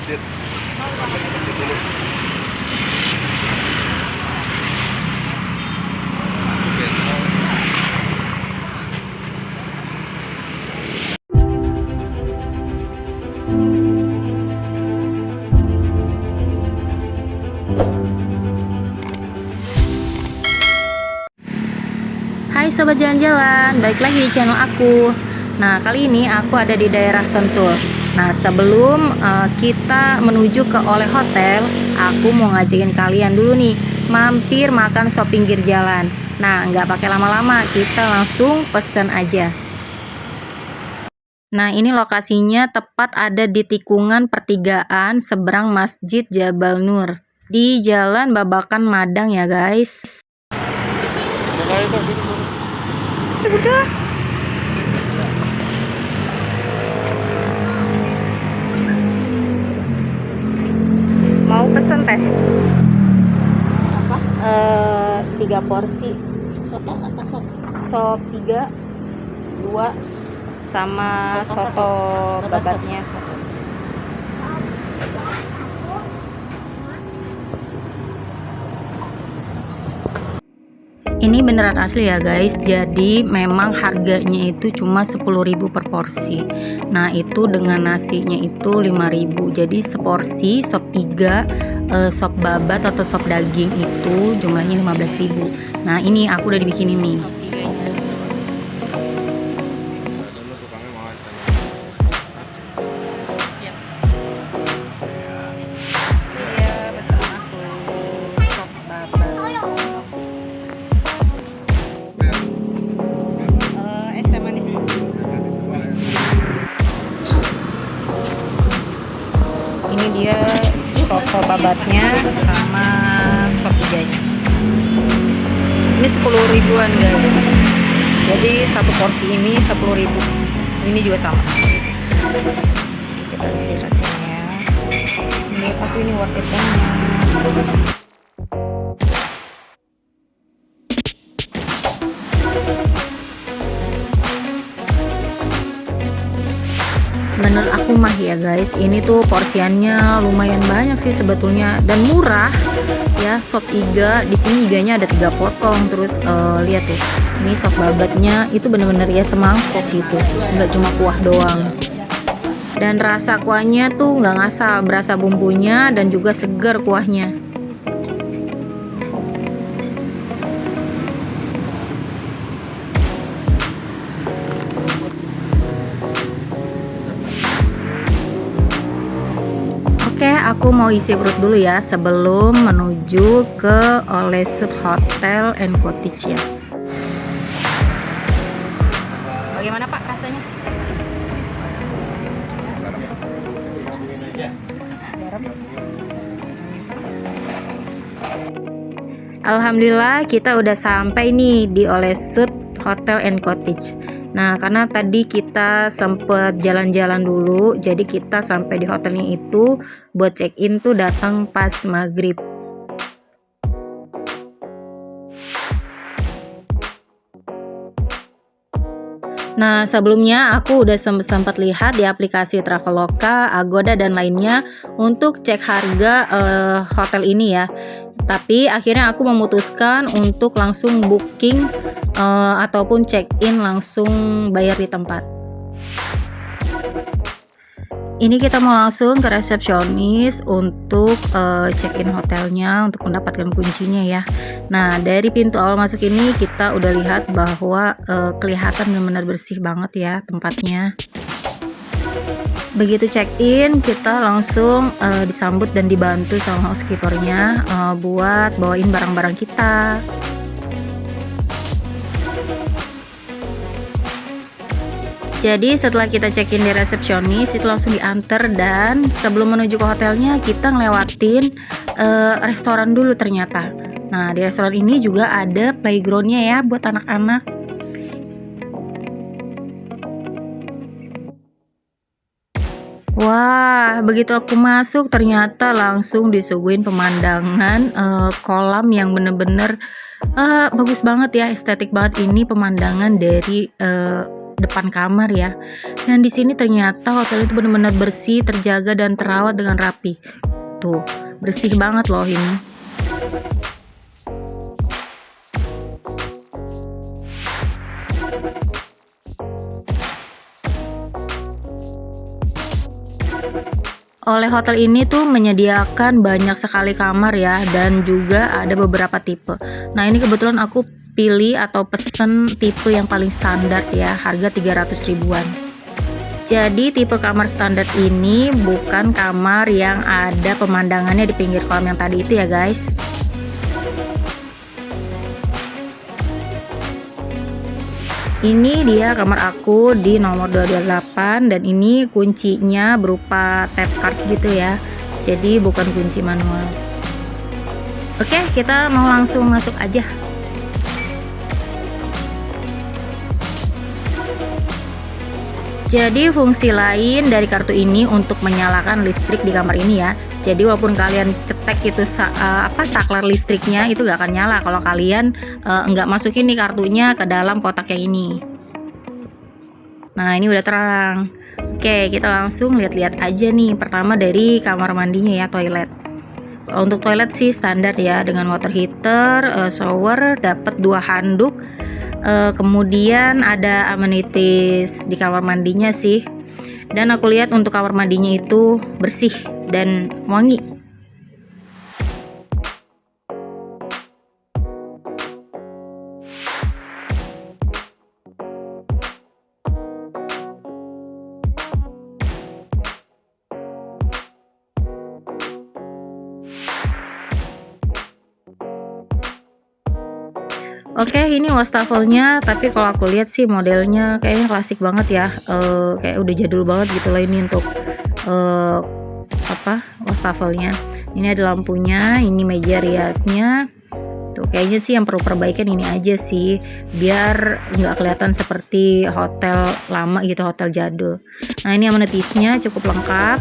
masjid. Sampai ke masjid dulu. Hai sobat jalan-jalan, balik lagi di channel aku. Nah, kali ini aku ada di daerah Sentul. Nah, sebelum kita menuju ke Oleh Hotel, aku mau ngajakin kalian dulu nih mampir makan sop pinggir jalan. Nah, nggak pakai lama-lama, kita langsung pesen aja. Nah, ini lokasinya tepat ada di tikungan pertigaan seberang Masjid Jabal Nur di Jalan Babakan Madang ya guys. Udah. Mau pesen teh? Apa? 3 porsi. Soto apa sop? Sop 3, 2 sama soto babatnya 1. Ini beneran asli ya guys. Jadi memang harganya itu cuma 10.000 per porsi. Nah, itu dengan nasinya itu 5.000. Jadi seporsi sop 3 sop babat atau sop daging itu jumlahnya 15.000. Nah, ini aku udah dibikinin nih. Sop 3-nya. Ini dia soto babatnya sama sop iganya. Ini 10 ribuan guys. Jadi satu porsi ini 10.000. Ini juga sama. Kita lihat rasanya. Menurut aku ini worth it banget. Menurut aku mah ya guys, ini tuh porsiannya lumayan banyak sih sebetulnya dan murah ya. Sop iga di sini iganya ada 3 potong. Terus lihat tuh, ini sop babatnya itu bener-bener ya semangkok gitu, nggak cuma kuah doang. Dan rasa kuahnya tuh nggak ngasal, berasa bumbunya dan juga segar kuahnya. Oke, aku mau isi perut dulu ya sebelum menuju ke Oleh Sud Hotel and Cottage ya. Bagaimana Pak rasanya? Alhamdulillah kita udah sampai nih di Oleh Sud Hotel and Cottage. Nah, karena tadi kita sempet jalan-jalan dulu, jadi kita sampai di hotelnya itu buat check-in tuh datang pas maghrib. Nah, sebelumnya aku udah sempat lihat di aplikasi Traveloka, Agoda dan lainnya untuk cek harga hotel ini ya. Tapi akhirnya aku memutuskan untuk langsung booking ataupun check-in langsung bayar di tempat. Ini kita mau langsung ke resepsionis untuk check-in hotelnya untuk mendapatkan kuncinya ya. Nah, dari pintu awal masuk ini kita udah lihat bahwa kelihatan benar-benar bersih banget ya tempatnya. Begitu check-in, kita langsung disambut dan dibantu sama housekeepernya buat bawain barang-barang kita. Jadi setelah kita check-in di resepsionis itu langsung diantar, dan sebelum menuju ke hotelnya kita ngelewatin restoran dulu ternyata. Nah, di restoran ini juga ada playgroundnya ya buat anak-anak. Wah, begitu aku masuk ternyata langsung disuguhin pemandangan kolam yang bener-bener bagus banget ya, estetik banget. Ini pemandangan dari depan kamar ya. Dan di sini ternyata hotel itu benar-benar bersih, terjaga dan terawat dengan rapi. Tuh, bersih banget loh ini. Oleh hotel ini tuh menyediakan banyak sekali kamar ya, dan juga ada beberapa tipe. Nah, ini kebetulan aku pilih atau pesen tipe yang paling standar ya, harga 300 ribuan. Jadi tipe kamar standar ini bukan kamar yang ada pemandangannya di pinggir kolam yang tadi itu ya guys. Ini dia kamar aku di nomor 228, dan ini kuncinya berupa tap card gitu ya. Jadi bukan kunci manual. Oke, kita mau langsung masuk aja. Jadi fungsi lain dari kartu ini untuk menyalakan listrik di kamar ini ya. Jadi walaupun kalian cetek itu saklar listriknya itu gak akan nyala kalau kalian nggak masukin nih kartunya ke dalam kotak yang ini. Nah, ini udah terang. Oke, kita langsung lihat-lihat aja nih. Pertama dari kamar mandinya ya, toilet. Untuk toilet sih standar ya, dengan water heater, shower, dapat 2 handuk. Kemudian ada amenities di kamar mandinya sih. Dan aku lihat untuk kamar mandinya itu bersih dan wangi. Oke, ini wastafelnya, tapi kalau aku lihat sih modelnya kayaknya klasik banget ya, kayak udah jadul banget gitu loh ini untuk wastafelnya. Ini ada lampunya, ini meja riasnya. Tuh, kayaknya sih yang perlu perbaikan ini aja sih, biar nggak kelihatan seperti hotel lama gitu, hotel jadul. Nah, ini amenitiesnya cukup lengkap.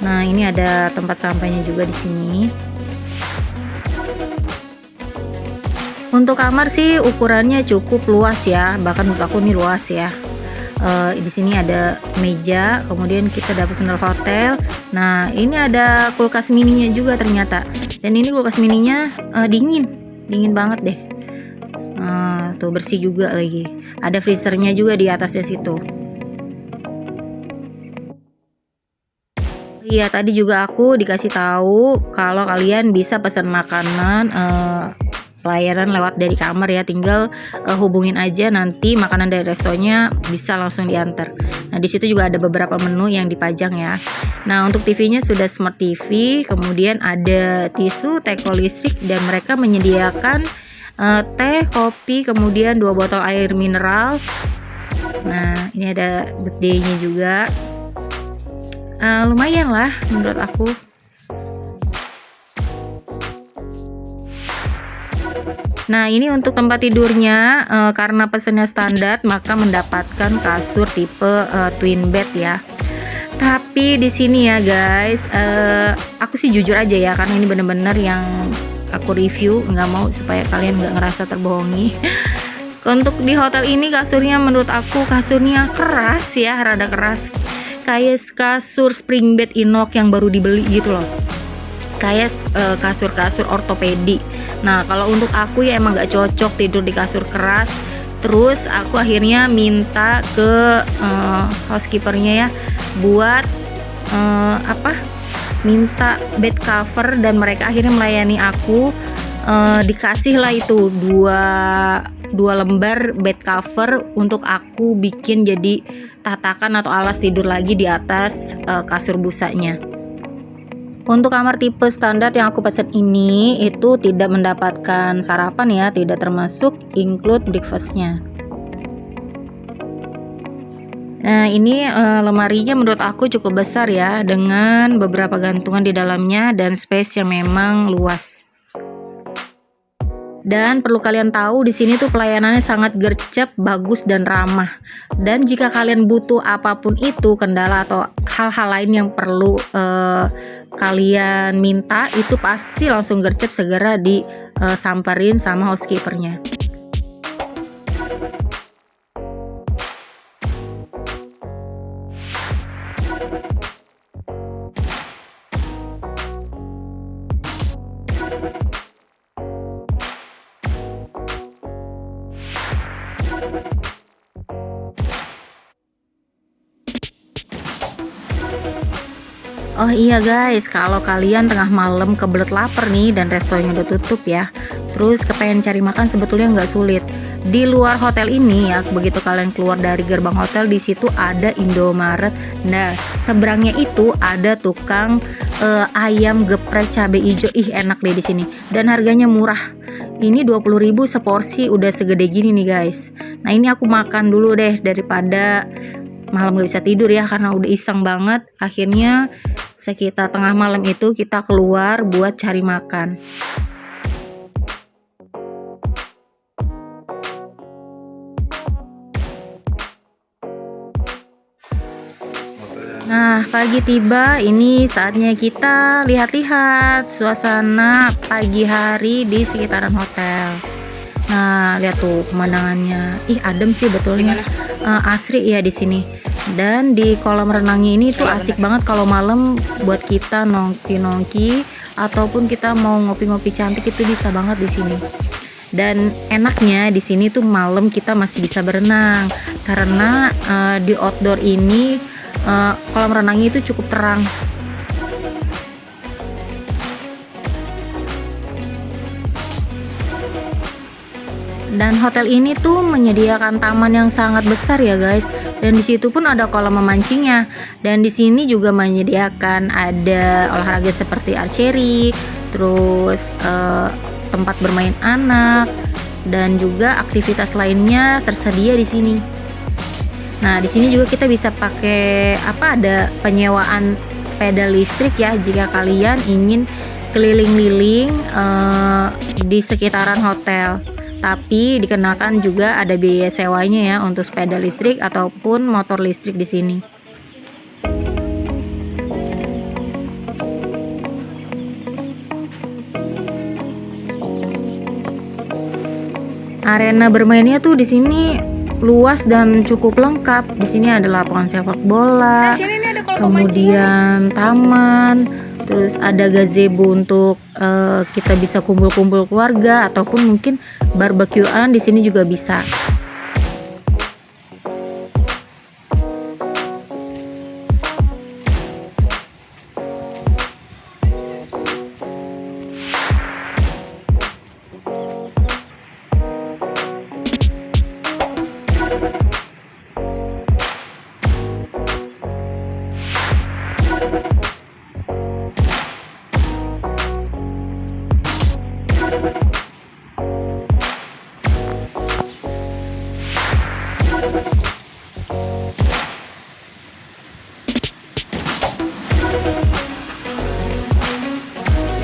Nah, ini ada tempat sampahnya juga di sini. Untuk kamar sih ukurannya cukup luas ya, bahkan menurut aku ini luas ya. Di sini ada meja, kemudian kita dapat sandal hotel. Nah, ini ada kulkas mininya juga ternyata. Dan ini kulkas mininya dingin banget deh. Tuh bersih juga lagi. Ada freezernya juga di atasnya situ. Iya, tadi juga aku dikasih tahu kalau kalian bisa pesan makanan pelayanan lewat dari kamar ya, tinggal hubungin aja, nanti makanan dari restonya bisa langsung diantar. Nah, di situ juga ada beberapa menu yang dipajang ya. Nah, untuk TV-nya sudah smart TV, kemudian ada tisu, teko listrik, dan mereka menyediakan teh, kopi, kemudian 2 botol air mineral. Nah, ini ada birthday-nya juga. Lumayan lah menurut aku. Nah, ini untuk tempat tidurnya, karena pesennya standar maka mendapatkan kasur tipe twin bed ya. Tapi di sini ya guys, aku sih jujur aja ya, karena ini bener-bener yang aku review, nggak mau supaya kalian nggak ngerasa terbohongi. Untuk di hotel ini kasurnya menurut aku kasurnya keras ya, rada keras. Kayak kasur spring bed inox yang baru dibeli gitu loh. Kayak kasur-kasur ortopedi. Nah, kalau untuk aku ya emang gak cocok tidur di kasur keras. Terus aku akhirnya minta ke housekeepernya ya buat minta bed cover, dan mereka akhirnya melayani aku. Dikasih lah itu dua lembar bed cover untuk aku bikin jadi tatakan atau alas tidur lagi di atas kasur busanya. Untuk kamar tipe standar yang aku pesan ini itu tidak mendapatkan sarapan ya, tidak termasuk include breakfastnya. Nah, ini lemarinya menurut aku cukup besar ya, dengan beberapa gantungan di dalamnya dan space yang memang luas. Dan perlu kalian tahu, di sini tuh pelayanannya sangat gercep, bagus dan ramah. Dan jika kalian butuh apapun itu, kendala atau hal-hal lain yang perlu kalian minta, itu pasti langsung gercep, segera disamperin sama housekeepernya. Oh iya guys, kalau kalian tengah malam kebelet lapar nih dan restonya udah tutup ya, terus kepengen cari makan sebetulnya nggak sulit. Di luar hotel ini ya, begitu kalian keluar dari gerbang hotel, di situ ada Indomaret. Nah, seberangnya itu ada tukang ayam geprek cabai hijau. Ih, enak deh di sini. Dan harganya murah. Ini 20.000 seporsi, udah segede gini nih guys. Nah, ini aku makan dulu deh daripada malam gak bisa tidur ya, karena udah iseng banget. Akhirnya sekitar tengah malam itu kita keluar buat cari makan. Nah, pagi tiba, ini saatnya kita lihat-lihat suasana pagi hari di sekitaran hotel. Nah, lihat tuh pemandangannya. Ih, adem sih betulnya. Asri ya di sini. Dan di kolam renangnya ini tuh asik banget kalau malam buat kita nongki-nongki ataupun kita mau ngopi-ngopi cantik, itu bisa banget di sini. Dan enaknya di sini tuh malam kita masih bisa berenang karena di outdoor ini kolam renangnya itu cukup terang. Dan hotel ini tuh menyediakan taman yang sangat besar ya guys. Dan di situ pun ada kolam memancingnya. Dan di sini juga menyediakan ada olahraga seperti archery, terus tempat bermain anak, dan juga aktivitas lainnya tersedia di sini. Nah, di sini juga kita bisa pakai ada penyewaan sepeda listrik ya jika kalian ingin keliling-liling di sekitaran hotel. Tapi dikenakan juga ada biaya sewanya ya untuk sepeda listrik ataupun motor listrik di sini. Arena bermainnya tuh di sini luas dan cukup lengkap. Di sini ada lapangan sepak bola, kemudian taman, terus ada gazebo untuk kita bisa kumpul-kumpul keluarga ataupun mungkin barbekyuan di sini juga bisa.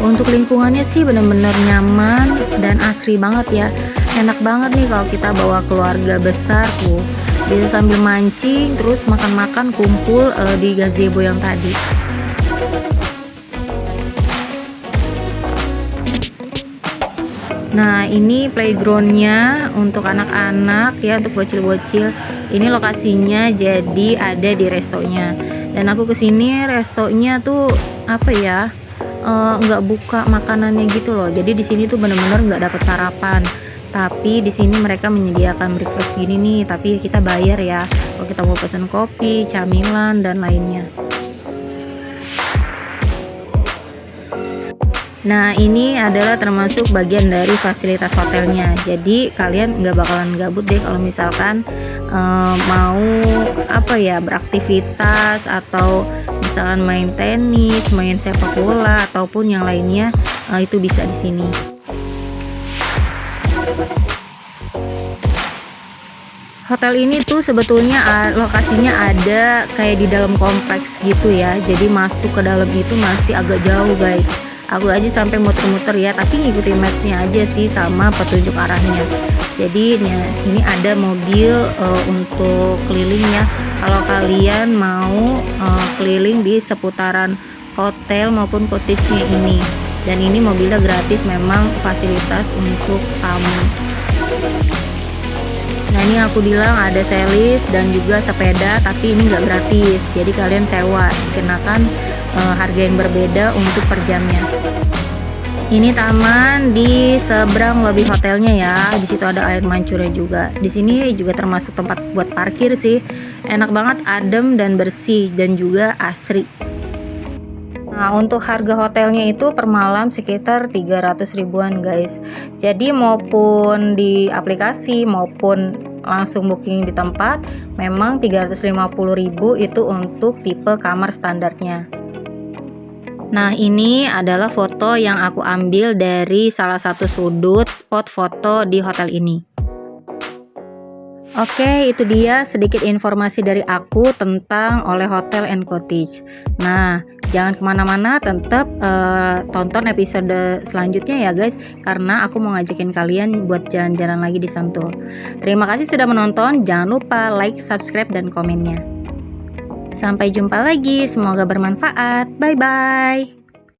Untuk lingkungannya sih bener-bener nyaman dan asri banget ya. Enak banget nih kalau kita bawa keluarga besar tuh, bisa sambil mancing terus makan-makan kumpul di gazebo yang tadi. Nah, ini playgroundnya untuk anak-anak ya, untuk bocil-bocil. Ini lokasinya jadi ada di restonya. Dan aku kesini restonya tuh nggak buka makanannya gitu loh. Jadi di sini tuh bener-bener nggak dapat sarapan. Tapi di sini mereka menyediakan breakfast gini nih. Tapi kita bayar ya. Kalau kita mau pesen kopi, camilan dan lainnya. Nah, ini adalah termasuk bagian dari fasilitas hotelnya. Jadi kalian nggak bakalan gabut deh kalau misalkan mau beraktivitas atau misalkan main tenis, main sepak bola ataupun yang lainnya, itu bisa di sini. Hotel ini tuh sebetulnya lokasinya ada kayak di dalam kompleks gitu ya. Jadi masuk ke dalam itu masih agak jauh guys. Aku aja sampai muter-muter ya, tapi ngikutin mapsnya aja sih sama petunjuk arahnya. Jadi ini ada mobil untuk keliling ya. Kalau kalian mau keliling di seputaran hotel maupun cottage-nya ini. Dan ini mobilnya gratis, memang fasilitas untuk tamu. Nah, ini aku bilang ada selis dan juga sepeda, tapi ini nggak gratis. Jadi kalian sewa, dikenakan harga yang berbeda untuk per jamnya. Ini taman di seberang lobi hotelnya ya. Di situ ada air mancurnya juga. Di sini juga termasuk tempat buat parkir sih. Enak banget, adem dan bersih dan juga asri. Nah, untuk harga hotelnya itu per malam sekitar 300 ribuan guys. Jadi maupun di aplikasi maupun langsung booking di tempat, memang 350.000 itu untuk tipe kamar standarnya. Nah, ini adalah foto yang aku ambil dari salah satu sudut spot foto di hotel ini. Oke, itu dia sedikit informasi dari aku tentang Oleh Hotel and Cottage. Nah, jangan kemana-mana, tetap tonton episode selanjutnya ya guys, karena aku mau ngajakin kalian buat jalan-jalan lagi di Sentul. Terima kasih sudah menonton, jangan lupa like, subscribe, dan komennya. Sampai jumpa lagi, semoga bermanfaat. Bye-bye.